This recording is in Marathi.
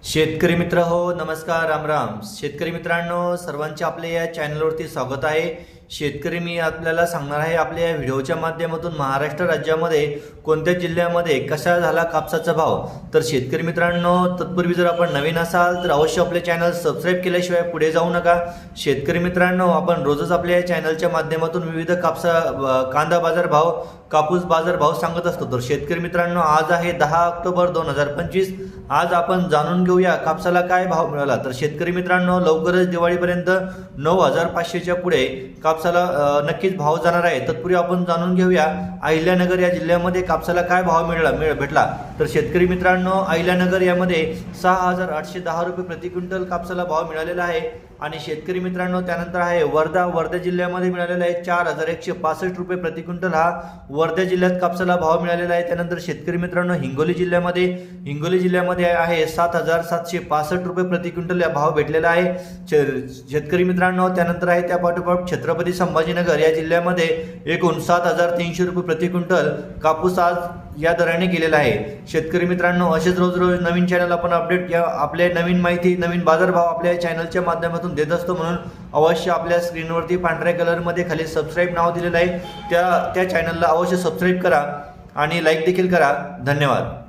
शेतकरी मित्र हो, नमस्कार, राम राम. शेतकरी मित्रांनो, सर्वांचे आपल्या या चॅनलवरती स्वागत आहे. शेतकरी मी आपल्याला सांगणार आहे आपल्या या व्हिडिओच्या माध्यमातून महाराष्ट्र राज्यामध्ये कोणत्या जिल्ह्यामध्ये कसा झाला कापसाचा भाव. तर शेतकरी मित्रांनो, तत्पूर्वी जर आपण नवीन असाल तर अवश्य आपले चॅनल सबस्क्राईब केल्याशिवाय पुढे जाऊ नका. शेतकरी मित्रांनो, आपण रोजच आपल्या या चॅनलच्या माध्यमातून विविध कांदा बाजार भाव, कापूस बाजार भाव सांगत असतो. तर शेतकरी मित्रांनो, आज आहे 10 ऑक्टोबर 2025. आज आपण जाणून घेऊया कापसाला काय भाव मिळाला. तर शेतकरी मित्रांनो, लवकरच दिवाळीपर्यंत 9,500च्या पुढे कापसाला नक्कीच भाव जाणार आहे. तत्पूर्वी आपण जाणून घेऊया अहिल्यानगर या जिल्ह्यामध्ये कापसाला काय भाव भेटला. तर शेतकरी मित्रांनो, अहिल्यानगर यामध्ये 6,810 रुपये प्रति क्विंटल कापसाला भाव मिळालेला आहे. आणि शेतकरी मित्रांनो, त्यानंतर आहे वर्धा जिल्ह्यामध्ये मिळालेला आहे 4,165 रुपये प्रति क्विंटल. हा वर्धा जिल्ह्यात कापसाला भाव मिळालेला आहे. त्यानंतर शेतकरी मित्रांनो, हिंगोली जिल्ह्यामध्ये आहे 7,765 रुपये प्रति क्विंटल या भाव भेटलेला आहे शेतकरी मित्रांनो. त्यानंतर आहे त्या पाठोपाठ छत्रपती संभाजीनगर या जिल्ह्यामध्ये एकूण 7,300 रुपये प्रति क्विंटल कापूस आज या दराने गेलेला आहे. शेतकरी मित्रांनो, असेच रोज नवीन चॅनल आपण अपडेट या आपले नवीन माहिती, नवीन बाजारभाव आपल्या चॅनलच्या माध्यमातून देत असतो. म्हणून अवश्य आपल्या स्क्रीनवरती पांढऱ्या कलरमध्ये खाली सबस्क्राईब नाव दिलेलं आहे, त्या चॅनलला अवश्य सबस्क्राईब करा आणि लाईक देखील करा. धन्यवाद.